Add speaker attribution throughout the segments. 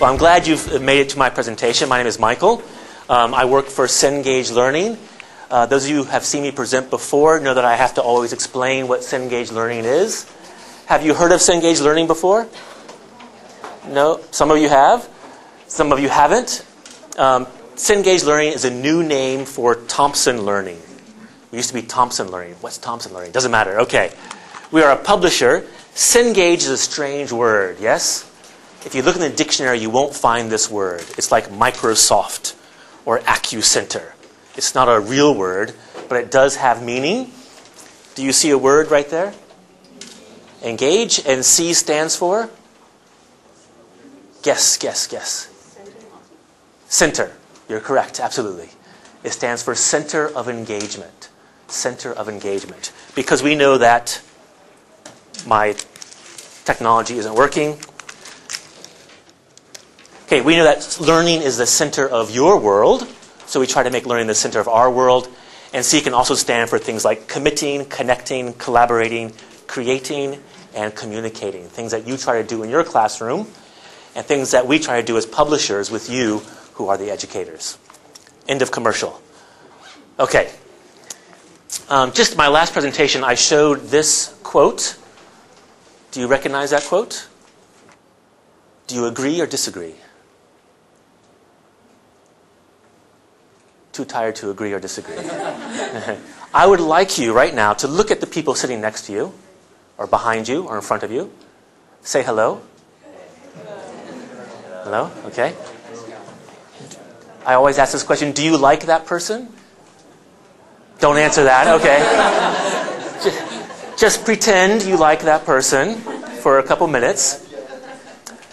Speaker 1: Well, I'm glad you've made it to my presentation. My name is Michael. I work for Cengage Learning. Those of you who have seen me present before know that I have to always explain what Cengage Learning is. Have you heard of Cengage Learning before? No? Some of you have. Some of you haven't. Cengage Learning is a new name for Thompson Learning. It used to be Thompson Learning. What's Thompson Learning? Doesn't matter. Okay. We are a publisher. Cengage is a strange word, yes? If you look in the dictionary, you won't find this word. It's like Microsoft or AccuCenter. It's not a real word, but it does have meaning. Do you see a word right there? Engage. And C stands for? Guess. Center. You're correct, absolutely. It stands for Center of Engagement. Center of Engagement. Because we know that my technology isn't working. Okay, we know that learning is the center of your world, so we try to make learning the center of our world. And C can also stand for things like committing, connecting, collaborating, creating, and communicating. Things that you try to do in your classroom, and things that we try to do as publishers with you, who are the educators. End of commercial. Okay. Just my last presentation, I showed this quote. Do you recognize that quote? Do you agree or disagree? Too tired to agree or disagree. I would like you right now to look at the people sitting next to you, or behind you, or in front of you. Say hello. Hello? Okay. I always ask this question, do you like that person? Don't answer that, okay. Just pretend you like that person for a couple minutes.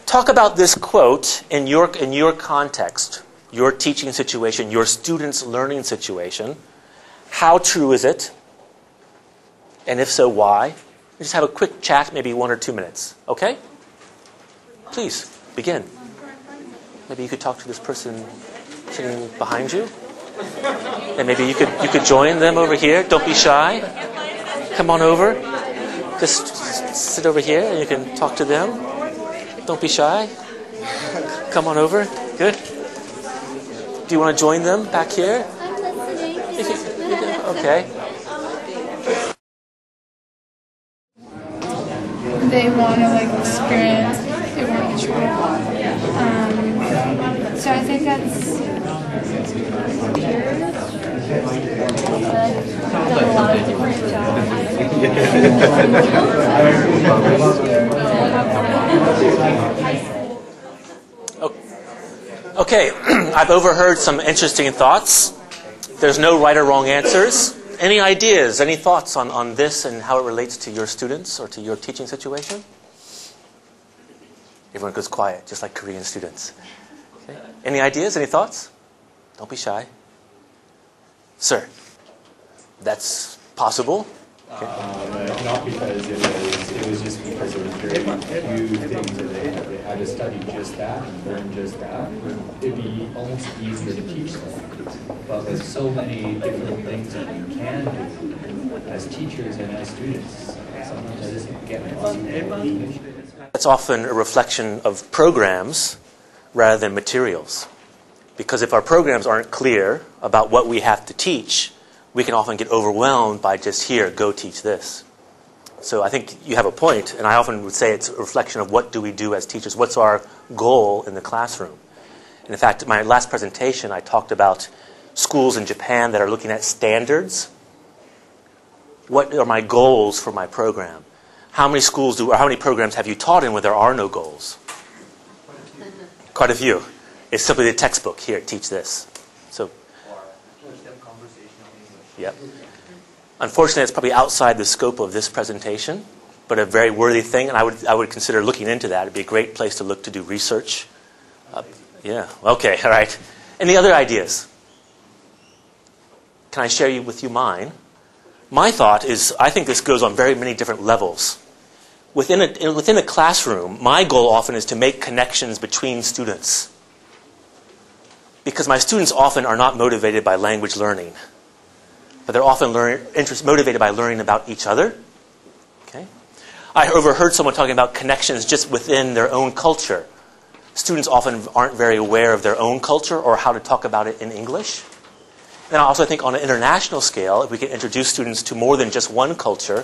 Speaker 1: Talk about this quote in your context, your teaching situation, your students' learning situation. How true is it? And if so, why? Just have a quick chat, maybe 1 or 2 minutes. Okay? Please, begin. Maybe you could talk to this person sitting behind you. And maybe you could join them over here. Don't be shy. Come on over. Just sit over here and you can talk to them. Don't be shy. Come on over. Good. Do you want to join them back here?
Speaker 2: I'm listening.
Speaker 1: Okay.
Speaker 2: They want to experience. They want to try. So I think that's. Done a lot of different jobs.
Speaker 1: Okay, I've overheard some interesting thoughts. There's no right or wrong answers. Any ideas, any thoughts on this and how it relates to your students or to your teaching situation? Everyone goes quiet, just like Korean students. Okay. Any ideas, any thoughts? Don't be shy. Sir, that's possible. Okay.
Speaker 3: Not because it was just because there was very few things that they had to study just that and learn just that. It'd be almost easier to teach them. But with so many different things that you can do as teachers and as students, sometimes I just get lost.
Speaker 1: That's often a reflection of programs rather than materials. Because if our programs aren't clear about what we have to teach, we can often get overwhelmed by just, here, go teach this. So I think you have a point, and I often would say it's a reflection of what do we do as teachers, what's our goal in the classroom. And in fact, in my last presentation, I talked about schools in Japan that are looking at standards. What are my goals for my program? How many schools or how many programs have you taught in where there are no goals? Quite a few. It's simply the textbook, here, teach this. So. Yep. Unfortunately, it's probably outside the scope of this presentation, but a very worthy thing, and I would consider looking into that. It'd be a great place to look to do research. Yeah. Okay. All right. Any other ideas? Can I share with you mine? My thought is, I think this goes on very many different levels. Within a classroom, my goal often is to make connections between students, because my students often are not motivated by language learning. But they're often motivated by learning about each other. Okay? I overheard someone talking about connections just within their own culture. students often aren't very aware of their own culture or how to talk about it in English. And I also think on an international scale, if we can introduce students to more than just one culture,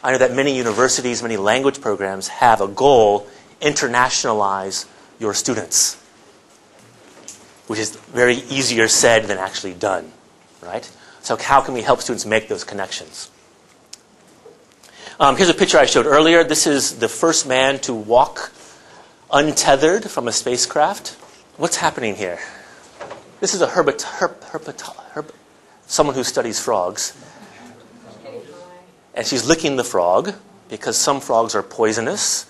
Speaker 1: I know that many universities, many language programs have a goal: internationalize your students, which is very easier said than actually done, right? So how can we help students make those connections? Here's a picture I showed earlier. This is the first man to walk untethered from a spacecraft. What's happening here? This is a someone who studies frogs. And she's licking the frog because some frogs are poisonous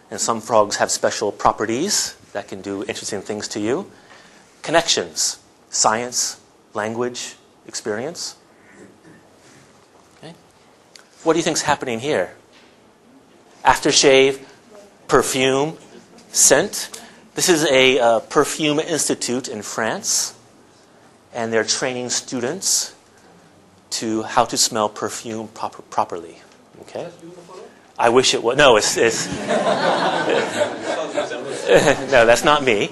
Speaker 1: and some frogs have special properties that can do interesting things to you. Connections, science, language, experience. Okay. What do you think's happening here? Aftershave, perfume, scent. This is a perfume institute in France, and they're training students to how to smell perfume properly. Okay. I wish it was. No, it's no, that's not me.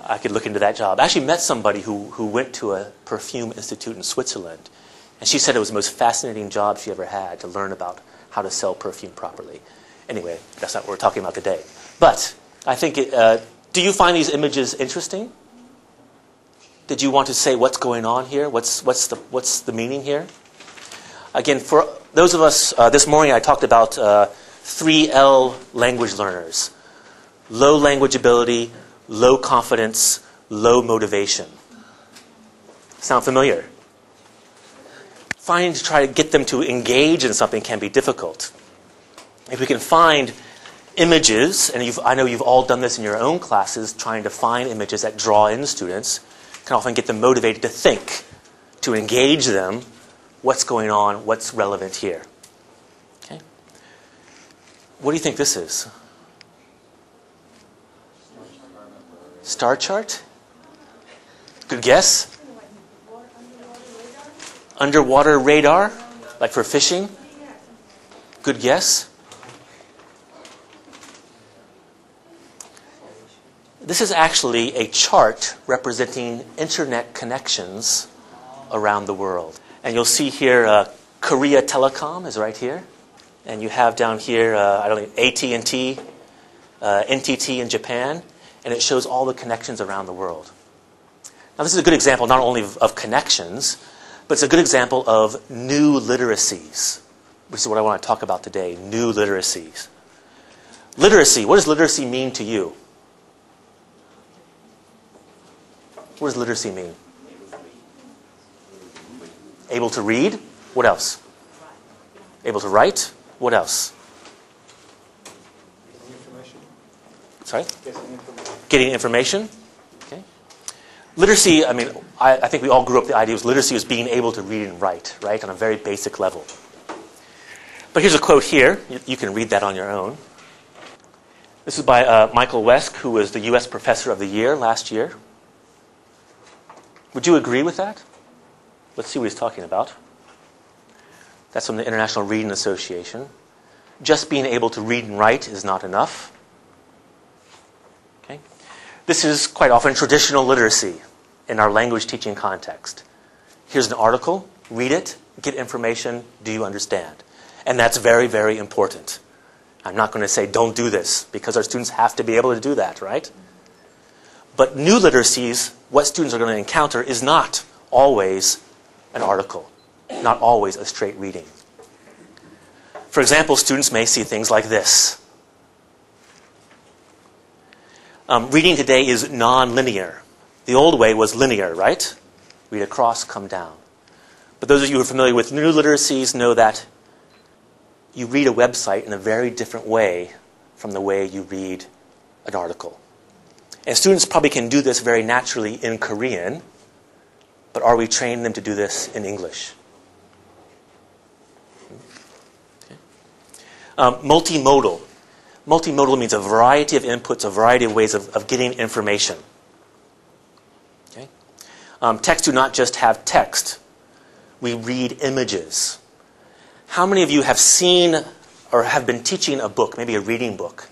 Speaker 1: I could look into that job. I actually met somebody who went to a perfume institute in Switzerland, and she said it was the most fascinating job she ever had, to learn about how to sell perfume properly. Anyway, that's not what we're talking about today. But I think, do you find these images interesting? Did you want to say what's going on here? What's the meaning here? Again, for those of us, this morning I talked about 3L language learners: low language ability, low confidence, low motivation. Sound familiar? Try to get them to engage in something can be difficult. If we can find images, and I know you've all done this in your own classes, trying to find images that draw in students, can often get them motivated to think, to engage them, what's going on, what's relevant here. Okay? What do you think this is? Star chart? Good guess? Underwater radar, like for fishing? Good guess? This is actually a chart representing internet connections around the world. And you'll see here Korea Telecom is right here. And you have down here, AT&T, NTT in Japan. And it shows all the connections around the world. Now this is a good example not only of connections, but it's a good example of new literacies, which is what I want to talk about today, new literacies. Literacy, what does literacy mean to you? What does literacy mean? Able to read? What else? Able to write? What else? Sorry? Getting information. Okay. Literacy, I think we all grew up, the idea was literacy was being able to read and write, right, on a very basic level. But here's a quote here. You can read that on your own. This is by Michael Wesk, who was the U.S. Professor of the Year last year. Would you agree with that? Let's see what he's talking about. That's from the International Reading Association. Just being able to read and write is not enough. Okay. This is quite often traditional literacy in our language teaching context. Here's an article, read it, get information, do you understand? And that's very, very important. I'm not going to say don't do this, because our students have to be able to do that, right? But new literacies, what students are going to encounter is not always an article, not always a straight reading. For example, students may see things like this. Reading today is non-linear. The old way was linear, right? Read across, come down. But those of you who are familiar with new literacies know that you read a website in a very different way from the way you read an article. And students probably can do this very naturally in Korean, but are we training them to do this in English? Okay. Multimodal. Multimodal means a variety of inputs, a variety of ways of getting information. Okay. Texts do not just have text. We read images. How many of you have seen or have been teaching a book, maybe a reading book,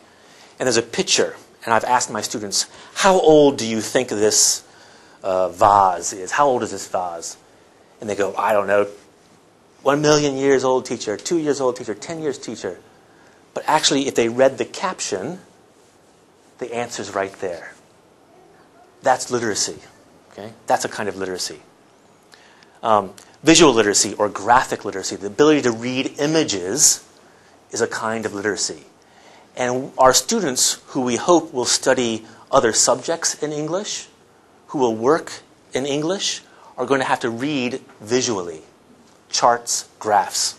Speaker 1: and there's a picture, and I've asked my students, how old do you think this vase is? How old is this vase? And they go, I don't know, 1,000,000 years old, teacher, 2 years old, teacher, 10 years, teacher. But actually, if they read the caption, the answer's right there. That's literacy. Okay? That's a kind of literacy. Visual literacy or graphic literacy, the ability to read images, is a kind of literacy. And our students, who we hope will study other subjects in English, who will work in English, are going to have to read visually. Charts, graphs.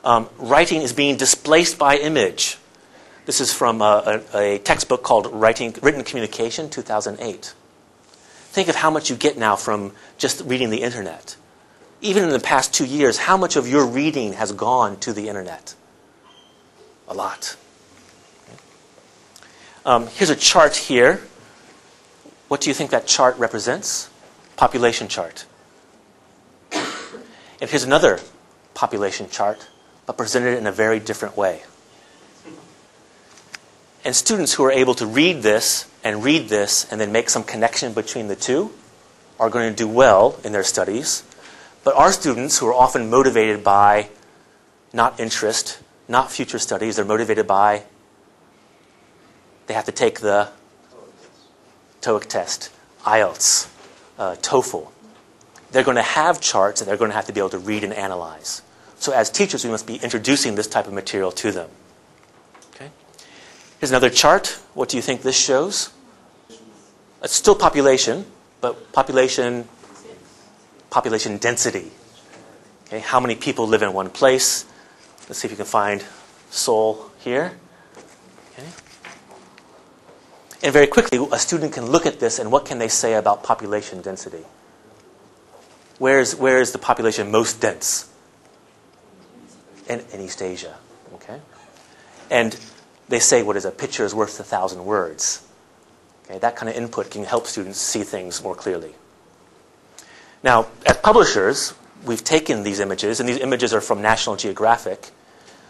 Speaker 1: Writing is being displaced by image. This is from a textbook called Written Communication, 2008. Think of how much you get now from just reading the internet. Even in the past 2 years, how much of your reading has gone to the internet? A lot. Here's a chart here. What do you think that chart represents? Population chart. And here's another population chart, but presented in a very different way. And students who are able to read this and then make some connection between the two are going to do well in their studies. But our students, who are often motivated by not interest, not future studies, they're motivated by, they have to take the TOEIC test, IELTS, TOEFL. They're going to have charts and they're going to have to be able to read and analyze. So as teachers, we must be introducing this type of material to them. Okay? Here's another chart. What do you think this shows? It's still population, but population density. Okay? How many people live in one place? Let's see if you can find Seoul here. Okay? And very quickly, a student can look at this and what can they say about population density? Where is the population most dense? In East Asia. Okay? And they say, what is a picture is worth 1,000 words. Okay? That kind of input can help students see things more clearly. Now, as publishers, we've taken these images, and these images are from National Geographic.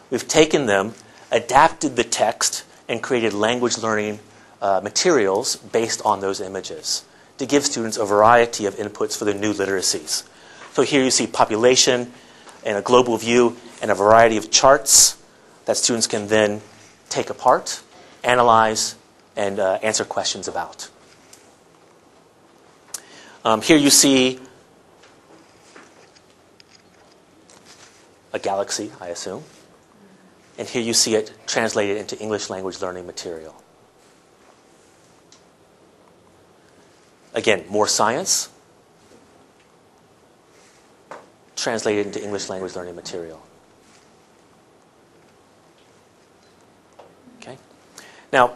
Speaker 1: We've taken them, adapted the text, and created language learning materials based on those images to give students a variety of inputs for the new literacies. So here you see population and a global view and a variety of charts that students can then take apart, analyze, and answer questions about. Here you see a galaxy, I assume. And here you see it translated into English language learning material. Again, more science, translated into English language learning material. Okay? Now,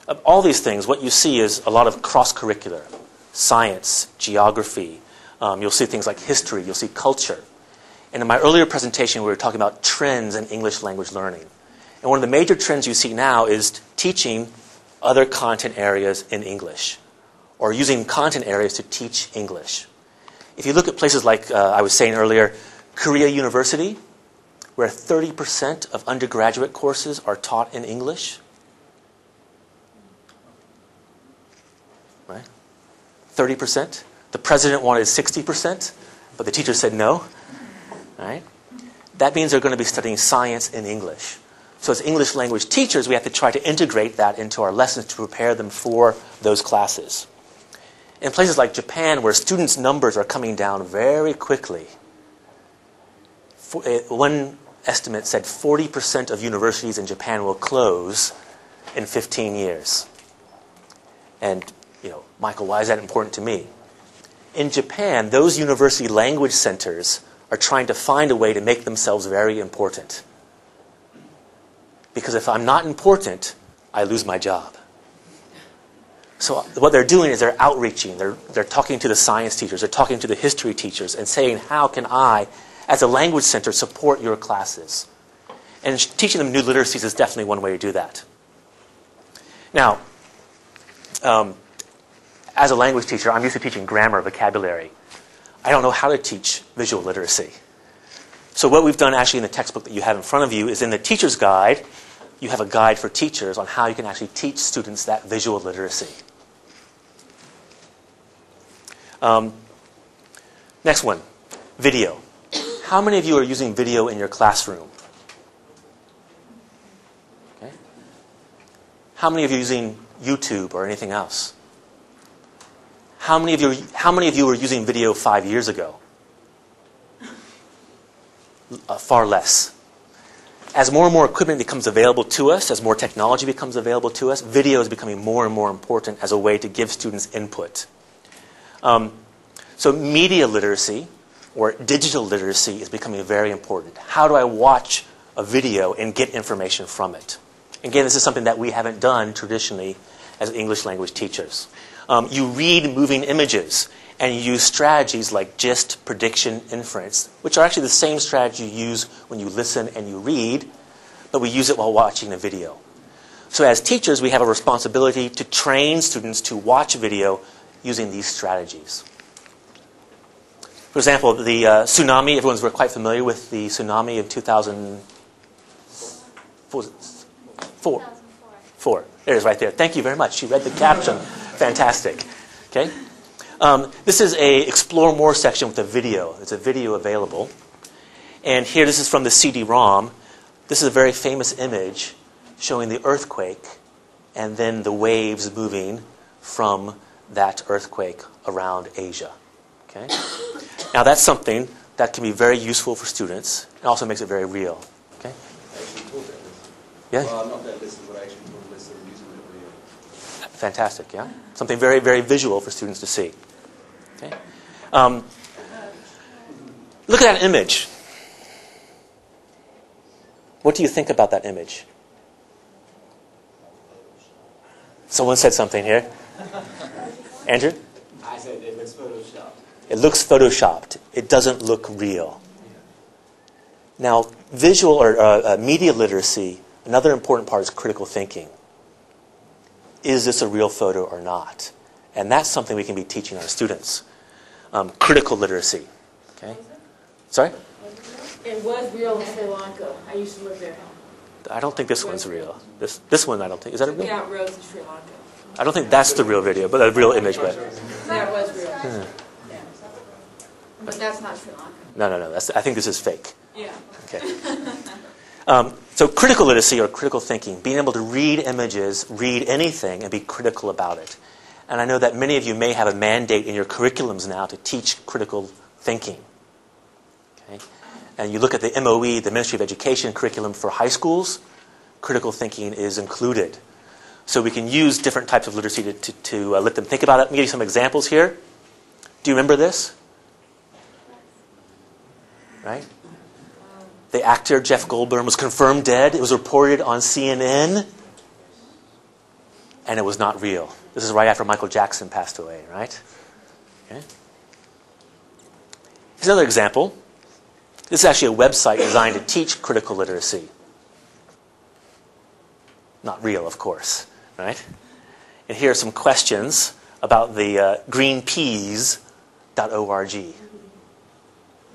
Speaker 1: of all these things, what you see is a lot of cross-curricular. Science, geography. You'll see things like history. You'll see culture. And in my earlier presentation, we were talking about trends in English language learning. And one of the major trends you see now is teaching other content areas in English, or using content areas to teach English. If you look at places like, I was saying earlier, Korea University, where 30% of undergraduate courses are taught in English. Right? 30%. The president wanted 60%, but the teacher said no. Right? That means they're going to be studying science in English. So as English language teachers, we have to try to integrate that into our lessons to prepare them for those classes. In places like Japan, where students' numbers are coming down very quickly, one estimate said 40% of universities in Japan will close in 15 years. And, Michael, why is that important to me? In Japan, those university language centers are trying to find a way to make themselves very important. Because if I'm not important, I lose my job. So what they're doing is they're outreaching. They're talking to the science teachers. They're talking to the history teachers and saying, how can I, as a language center, support your classes? And teaching them new literacies is definitely one way to do that. Now, as a language teacher, I'm used to teaching grammar, vocabulary. I don't know how to teach visual literacy. So what we've done actually in the textbook that you have in front of you is in the teacher's guide, you have a guide for teachers on how you can actually teach students that visual literacy. Next one, video. How many of you are using video in your classroom? Okay. How many of you are using YouTube or anything else? How many of you were using video 5 years ago? Far less. As more and more equipment becomes available to us, as more technology becomes available to us, video is becoming more and more important as a way to give students input. So media literacy, or digital literacy, is becoming very important. How do I watch a video and get information from it? Again, this is something that we haven't done traditionally as English language teachers. You read moving images, and you use strategies like gist, prediction, inference, which are actually the same strategy you use when you listen and you read, but we use it while watching a video. So as teachers, we have a responsibility to train students to watch video using these strategies. For example, the tsunami, everyone's quite familiar with the tsunami of 2004. There it is right there. Thank you very much. She read the caption. Fantastic. Okay. This is a Explore More section with a video. There's a video available. And here, this is from the CD-ROM. This is a very famous image showing the earthquake and then the waves moving from that earthquake around Asia. Okay? Now, that's something that can be very useful for students. It also makes it very real. Okay? Yeah?
Speaker 4: Well, not that this is what I actually told this of using the video.
Speaker 1: Fantastic, yeah? Something very, very visual for students to see. Okay? Look at that image. What do you think about that image? Someone said something here. Andrew?
Speaker 4: I said it looks photoshopped.
Speaker 1: It looks photoshopped. It doesn't look real. Now, visual or media literacy, another important part is critical thinking. Is this a real photo or not? And that's something we can be teaching our students. Critical literacy. Okay. Sorry?
Speaker 5: It was real in Sri Lanka. I used to live there.
Speaker 1: I don't think this one's real. This one I don't think. Is that a real?
Speaker 5: Out roads in Sri Lanka.
Speaker 1: I don't think that's the real video, but a real image. But
Speaker 5: That was real. Yeah. But that's not Sri Lanka.
Speaker 1: no. I think this is fake.
Speaker 5: Yeah.
Speaker 1: Okay. So critical literacy or critical thinking, being able to read images, read anything, and be critical about it. And I know that many of you may have a mandate in your curriculums now to teach critical thinking. Okay? And you look at the MOE, the Ministry of Education curriculum for high schools, critical thinking is included. So we can use different types of literacy to let them think about it. Let me give you some examples here. Do you remember this? Right? The actor Jeff Goldblum was confirmed dead. It was reported on CNN, and it was not real. This is right after Michael Jackson passed away, right? Okay. Here's another example. This is actually a website designed to teach critical literacy. Not real, of course, right? And here are some questions about the greenpeas.org,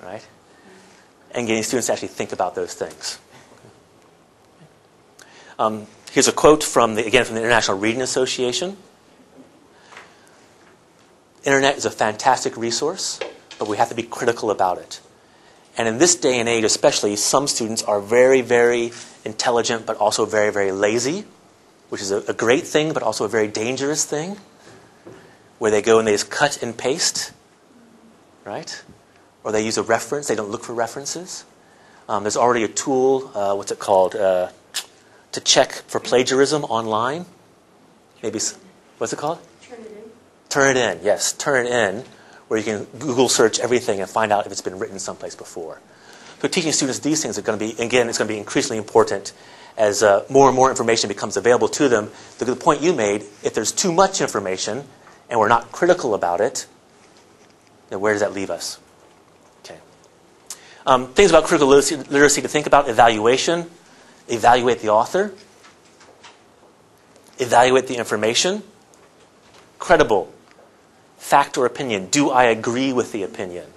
Speaker 1: right? And getting students to actually think about those things. Here's a quote from the International Reading Association. Internet is a fantastic resource, but we have to be critical about it. And in this day and age especially, some students are very, very intelligent, but also very, very lazy, which is a great thing, but also a very dangerous thing, where they go and they just cut and paste, right? Or they use a reference, they don't look for references. There's already a tool, what's it called, to check for plagiarism online. Maybe, what's it called? Turn it in, yes, turn it in, where you can Google search everything and find out if it's been written someplace before. So teaching students these things are going to be, again, it's going to be increasingly important as more and more information becomes available to them. The point you made, if there's too much information and we're not critical about it, then where does that leave us? Okay. Things about critical literacy to think about: evaluation, evaluate the author, evaluate the information, credible, fact or opinion. Do I agree with the opinion?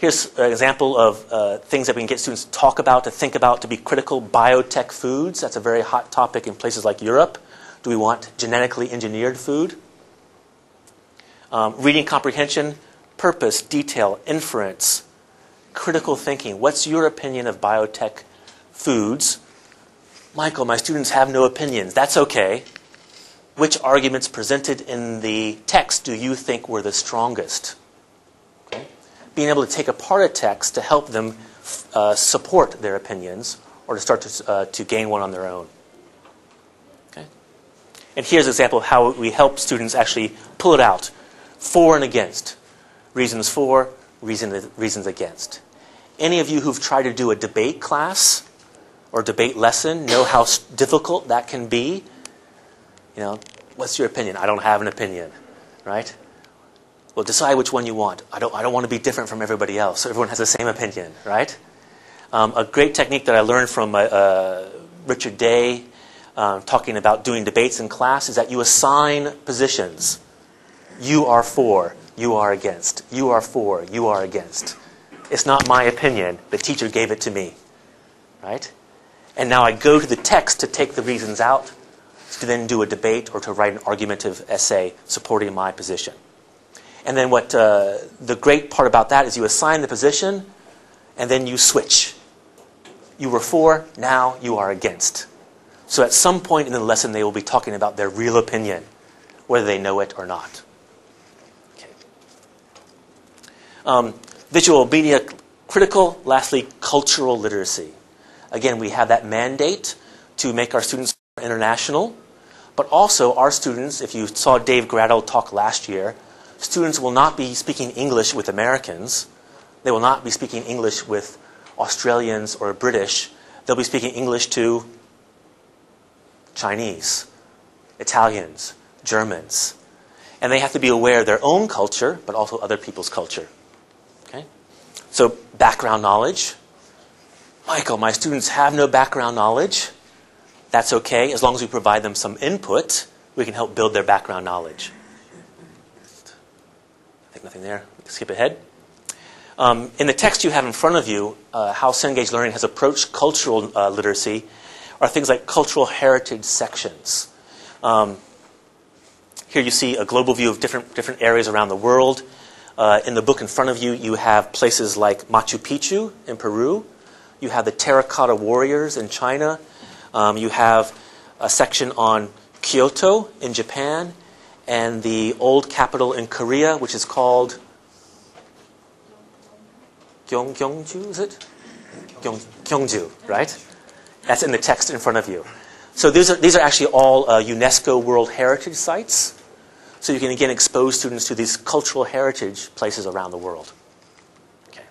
Speaker 1: Here's an example of things that we can get students to talk about, to think about, to be critical. Biotech foods, that's a very hot topic in places like Europe. Do we want genetically engineered food? Reading comprehension, purpose, detail, inference, critical thinking. What's your opinion of biotech foods? Michael, my students have no opinions. That's okay. Which arguments presented in the text do you think were the strongest? Okay. Being able to take apart a text to help them support their opinions or to start to gain one on their own. Okay. And here's an example of how we help students actually pull it out. For and against. Reasons for, reasons against. Any of you who've tried to do a debate class or debate lesson know how difficult that can be. You know, what's your opinion? I don't have an opinion, right? Well, decide which one you want. I don't want to be different from everybody else, so everyone has the same opinion, right? A great technique that I learned from Richard Day, talking about doing debates in class, is that you assign positions. You are for, you are against. You are for, you are against. It's not my opinion. The teacher gave it to me, right? And now I go to the text to take the reasons out, to then do a debate or to write an argumentative essay supporting my position. And then what the great part about that is you assign the position and then you switch. You were for, now you are against. So at some point in the lesson they will be talking about their real opinion, whether they know it or not. Okay. Visual media critical, lastly, cultural literacy. Again, we have that mandate to make our students international, but also our students, if you saw Dave Gradle talk last year, students will not be speaking English with Americans. They will not be speaking English with Australians or British. They'll be speaking English to Chinese, Italians, Germans. And they have to be aware of their own culture, but also other people's culture. Okay? So background knowledge. Michael, my students have no background knowledge. That's okay. As long as we provide them some input, we can help build their background knowledge. I think nothing there. Skip ahead. In the text you have in front of you, how Cengage Learning has approached cultural literacy are things like cultural heritage sections. Here you see a global view of different areas around the world. In the book in front of you, you have places like Machu Picchu in Peru. You have the terracotta warriors in China. You have a section on Kyoto in Japan and the old capital in Korea, which is called Gyeongju, is it? Gyeongju, right? That's in the text in front of you. So these are actually all UNESCO World Heritage Sites. So you can, again, expose students to these cultural heritage places around the world. Okay.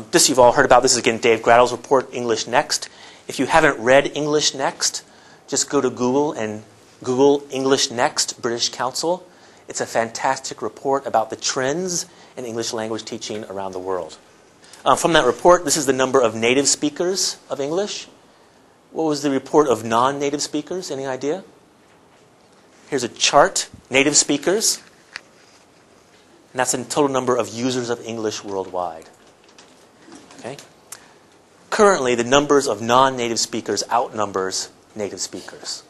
Speaker 1: This you've all heard about. This is, again, Dave Gradle's report, English Next. If you haven't read English Next, just go to Google and Google English Next, British Council. It's a fantastic report about the trends in English language teaching around the world. From that report, this is the number of native speakers of English. What was the report of non-native speakers? Any idea? Here's a chart, native speakers. And that's the total number of users of English worldwide. Okay? Currently, the numbers of non-native speakers outnumbers native speakers.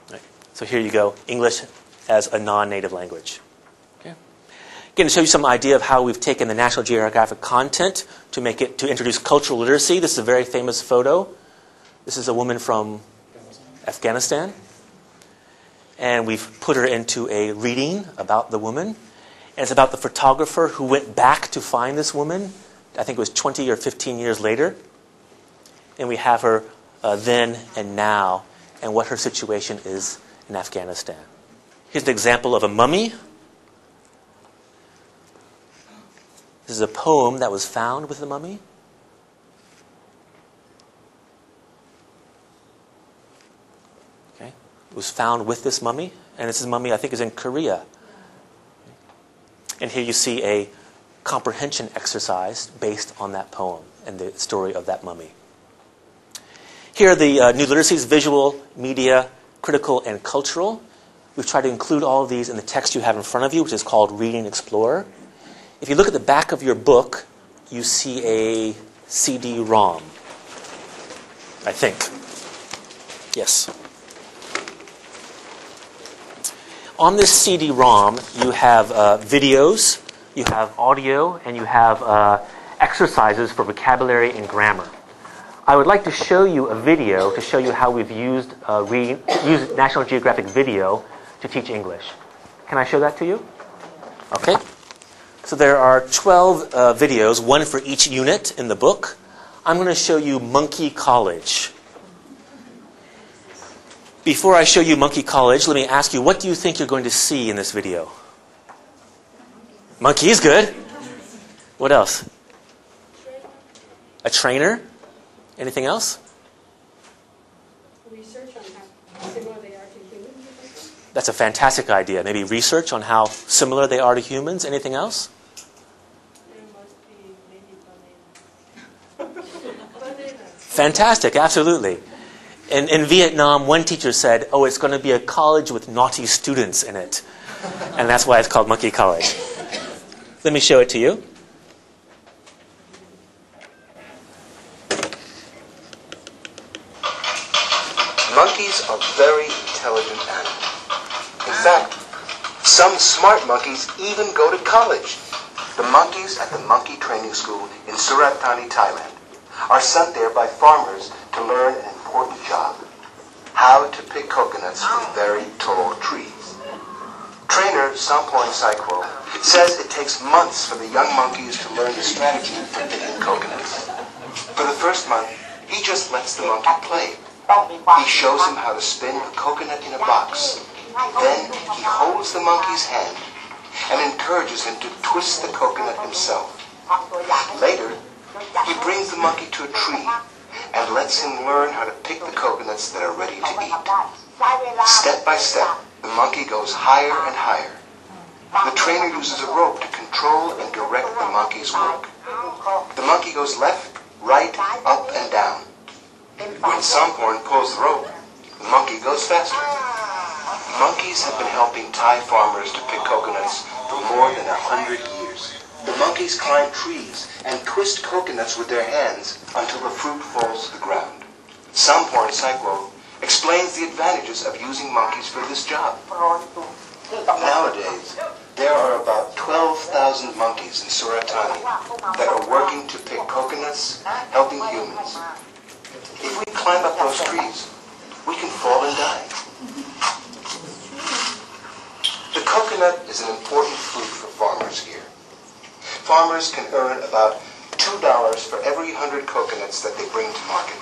Speaker 1: Right. So here you go, English as a non-native language. Okay. Again, to show you some idea of how we've taken the National Geographic content to introduce cultural literacy. This is a very famous photo. This is a woman from Afghanistan. And we've put her into a reading about the woman. And it's about the photographer who went back to find this woman. I think it was 20 or 15 years later. And we have her then and now and what her situation is in Afghanistan. Here's an example of a mummy. This is a poem that was found with the mummy. Okay. It was found with this mummy. And this mummy, I think, is in Korea. And here you see a comprehension exercise based on that poem and the story of that mummy. Here are the new literacies: visual, media, critical, and cultural. We've tried to include all of these in the text you have in front of you, which is called Reading Explorer. If you look at the back of your book, you see a CD-ROM, I think. Yes. On this CD-ROM, you have videos, you have audio, and you have exercises for vocabulary and grammar. I would like to show you a video to show you how we've used National Geographic video to teach English. Can I show that to you? Okay. So there are 12 videos, one for each unit in the book. I'm going to show you Monkey College. Before I show you Monkey College, let me ask you, what do you think you're going to see in this video? Monkey is good. What else? A trainer? Anything else?
Speaker 6: Research on how similar they are to humans.
Speaker 1: That's a fantastic idea. Maybe research on how similar they are to humans. Anything else?
Speaker 6: There must be maybe bananas.
Speaker 1: Fantastic, absolutely. In Vietnam, one teacher said, oh, it's going to be a college with naughty students in it. And that's why it's called Monkey College. Let me show it to you.
Speaker 7: Monkeys are very intelligent animals. In fact, some smart monkeys even go to college. The monkeys at the monkey training school in Surat Thani, Thailand, are sent there by farmers to learn an important job: how to pick coconuts from very tall trees. Trainer Sampoin Saikwo says it takes months for the young monkeys to learn the strategy for picking coconuts. For the first month, he just lets the monkey play. He shows him how to spin a coconut in a box. Then he holds the monkey's hand and encourages him to twist the coconut himself. Later, he brings the monkey to a tree and lets him learn how to pick the coconuts that are ready to eat. Step by step, the monkey goes higher and higher. The trainer uses a rope to control and direct the monkey's work. The monkey goes left, right, up, and down. When Samporn pulls the rope, the monkey goes faster. Monkeys have been helping Thai farmers to pick coconuts for more than 100 years. The monkeys climb trees and twist coconuts with their hands until the fruit falls to the ground. Samporn Saikwo explains the advantages of using monkeys for this job. Nowadays, there are about 12,000 monkeys in Surat Thani that are working to pick coconuts, helping humans. If we climb up those trees, we can fall and die. The coconut is an important fruit for farmers here. Farmers can earn about $2 for every 100 coconuts that they bring to market.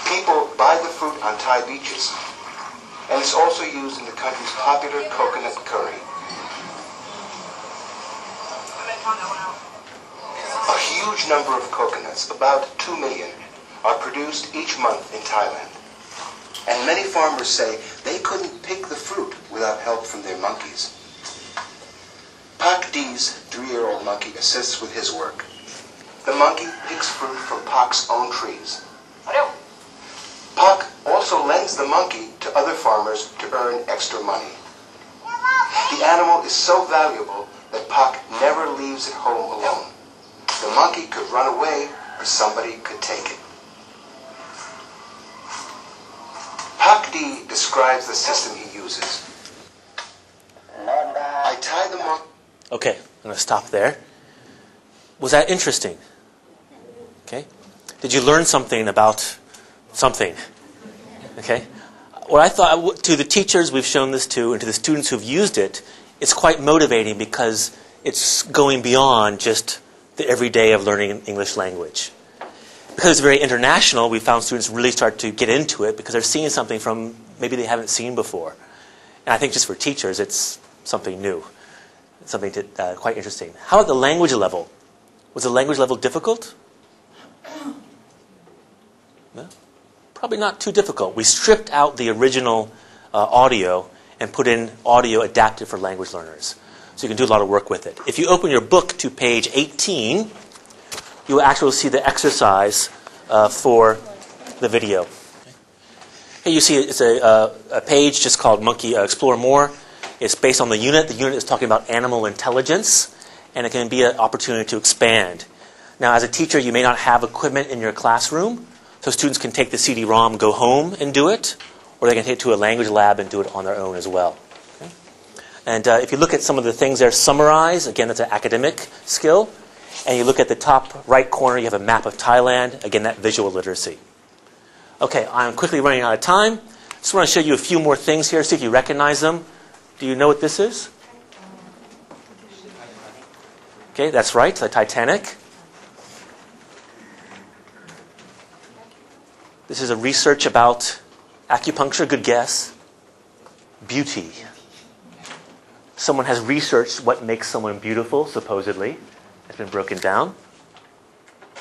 Speaker 7: People buy the fruit on Thai beaches, and it's also used in the country's popular coconut curry. A huge number of coconuts, about 2 million, are produced each month in Thailand. And many farmers say they couldn't pick the fruit without help from their monkeys. Pak Dee's 3-year-old monkey assists with his work. The monkey picks fruit from Pak's own trees. Pak also lends the monkey to other farmers to earn extra money. The animal is so valuable that Pak never leaves it home alone. The monkey could run away or somebody could take it. Pak Dee describes the system he uses. I tie the monkey...
Speaker 1: Okay, I'm going to stop there. Was that interesting? Okay. Did you learn something about something? Okay. Well, I thought to the teachers we've shown this to and to the students who've used it, it's quite motivating because it's going beyond just the everyday of learning an English language. Because it's very international, we found students really start to get into it because they're seeing something from maybe they haven't seen before. And I think just for teachers, it's something new, something quite interesting. How about the language level? Was the language level difficult? No? Probably not too difficult. We stripped out the original audio and put in audio adapted for language learners. So you can do a lot of work with it. If you open your book to page 18, you will actually see the exercise for the video. Here you see it's a page just called Monkey Explore More. It's based on the unit. The unit is talking about animal intelligence, and it can be an opportunity to expand. Now, as a teacher, you may not have equipment in your classroom, so students can take the CD-ROM, go home and do it, or they can take it to a language lab and do it on their own as well. Okay? And if you look at some of the things there, summarize, again, that's an academic skill. And you look at the top right corner, you have a map of Thailand, again, that visual literacy. Okay, I'm quickly running out of time. Just want to show you a few more things here, see if you recognize them. Do you know what this is? Okay, that's right, the Titanic. This is a research about acupuncture, good guess. Beauty. Someone has researched what makes someone beautiful, supposedly. It's been broken down.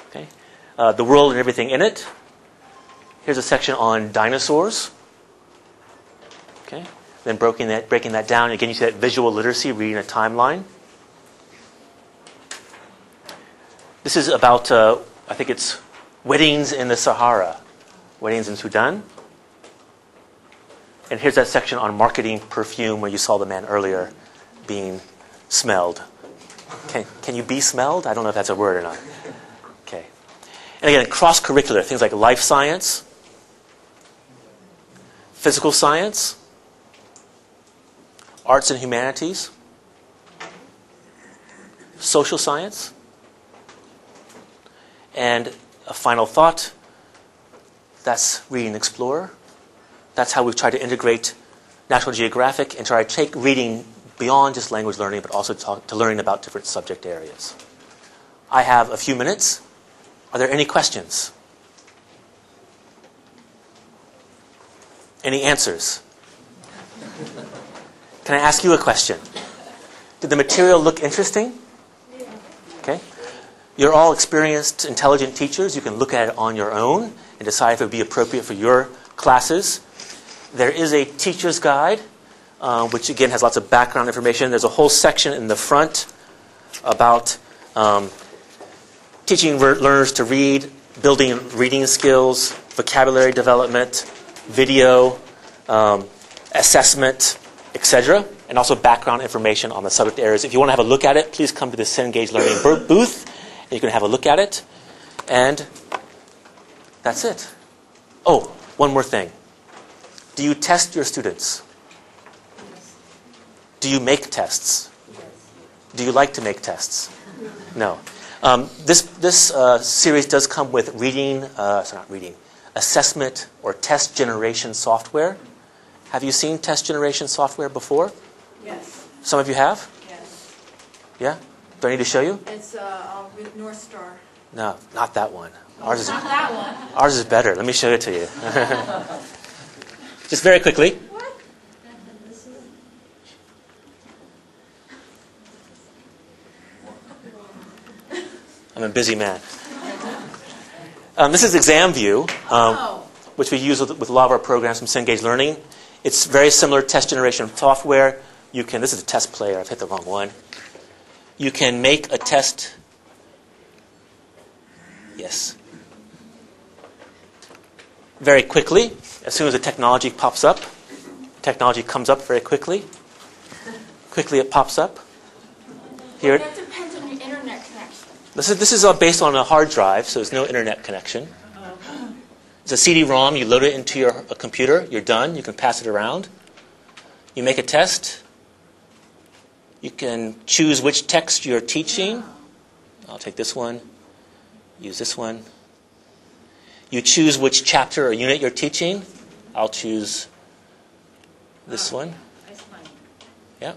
Speaker 1: Okay, the world and everything in it. Here's a section on dinosaurs. Okay, then breaking that down. Again, you see that visual literacy, reading a timeline. This is about, I think it's weddings in the Sahara. Weddings in Sudan. And here's that section on marketing perfume where you saw the man earlier being smelled. Can you be smelled? I don't know if that's a word or not. Okay. And again, cross-curricular, things like life science, physical science, arts and humanities, social science, and a final thought, that's Read and Explore. That's how we've tried to integrate National Geographic and try to take reading beyond just language learning, but also to learning about different subject areas. I have a few minutes. Are there any questions? Any answers? Can I ask you a question? Did the material look interesting? Okay. You're all experienced, intelligent teachers. You can look at it on your own and decide if it would be appropriate for your classes. There is a teacher's guide, which again has lots of background information. There's a whole section in the front about teaching learners to read, building reading skills, vocabulary development, video, assessment, etc., and also background information on the subject areas. If you want to have a look at it, please come to the Cengage Learning booth, and you can have a look at it. And that's it. Oh, one more thing. Do you test your students? Do you make tests? Do you like to make tests? No. This series does come with assessment or test generation software. Have you seen test generation software before?
Speaker 5: Yes.
Speaker 1: Some of you have?
Speaker 5: Yes.
Speaker 1: Yeah? Do I need to show you?
Speaker 5: It's with North Star.
Speaker 1: No, not that one. Ours is
Speaker 5: Not that one.
Speaker 1: ours is better. Let me show it to you. Just very quickly.
Speaker 5: What?
Speaker 1: I'm a busy man. This is Exam View, which we use with a lot of our programs from Cengage Learning. It's very similar test generation software. This is a test player. I've hit the wrong one. You can make a test. Yes. Very quickly, as soon as the technology pops up. Technology comes up very quickly. Quickly it pops up. Here.
Speaker 5: That depends on your internet connection.
Speaker 1: This is based on a hard drive, so there's no internet connection. It's a CD-ROM. You load it into your computer. You're done. You can pass it around. You make a test. You can choose which text you're teaching. I'll take this one. Use this one. You choose which chapter or unit you're teaching. I'll choose this one. Yeah.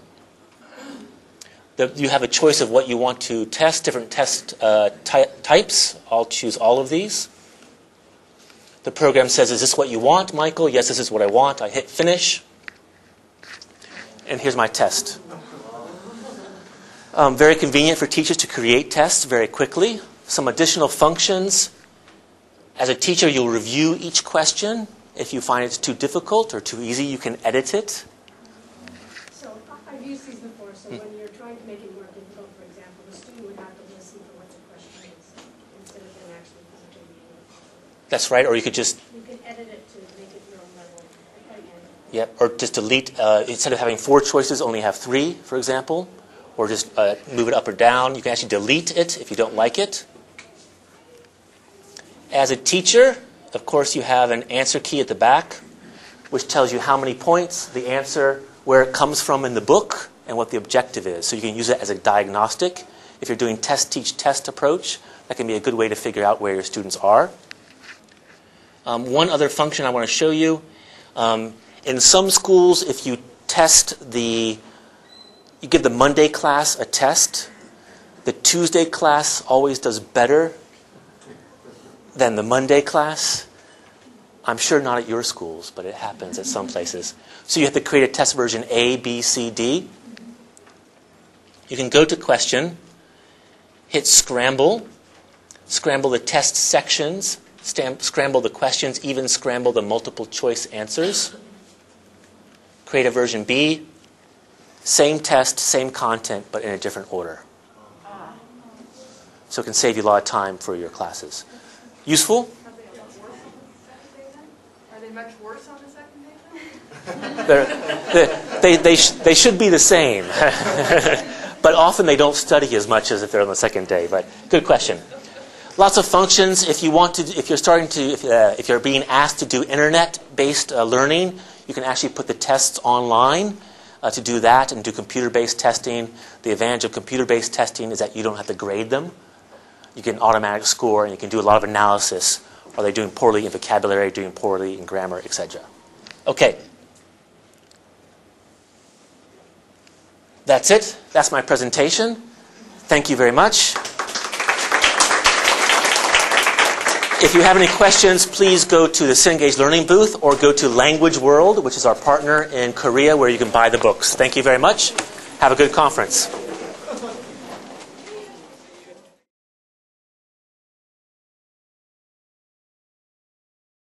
Speaker 1: You have a choice of what you want to test, different test types. I'll choose all of these. The program says, is this what you want, Michael? Yes, this is what I want. I hit finish. And here's my test. Very convenient for teachers to create tests very quickly. Some additional functions. As a teacher, you'll review each question. If you find it's too difficult or too easy, you can edit it.
Speaker 8: So I've used these before, so when you're trying to make it more difficult, for example, the student would have to listen for what the question is instead of them actually physically reading it.
Speaker 1: That's right, or you could just...
Speaker 8: You can edit it to make it your own level.
Speaker 1: Yep. Or just delete, instead of having 4 choices, only have 3, for example. Or just move it up or down. You can actually delete it if you don't like it. As a teacher, of course, you have an answer key at the back, which tells you how many points, the answer, where it comes from in the book, and what the objective is. So you can use it as a diagnostic. If you're doing test, teach, test approach, that can be a good way to figure out where your students are. One other function I want to show you. In some schools, if you you give the Monday class a test, the Tuesday class always does better than the Monday class. I'm sure not at your schools, but it happens at some places. So you have to create a test version A, B, C, D. You can go to question, hit scramble, scramble the test sections, scramble the questions, even scramble the multiple choice answers. Create a version B, same test, same content, but in a different order. So it can save you a lot of time for your classes. Useful?
Speaker 6: Are they much worse on the second day?
Speaker 1: They should be the same. But often they don't study as much as if they're on the second day. But good question. Lots of functions. If you're being asked to do internet-based learning, you can actually put the tests online to do that and do computer-based testing. The advantage of computer-based testing is that you don't have to grade them. You get an automatic score, and you can do a lot of analysis. Are they doing poorly in vocabulary, doing poorly in grammar, etc.? Okay. That's it. That's my presentation. Thank you very much. If you have any questions, please go to the Cengage Learning booth or go to Language World, which is our partner in Korea, where you can buy the books. Thank you very much. Have a good conference.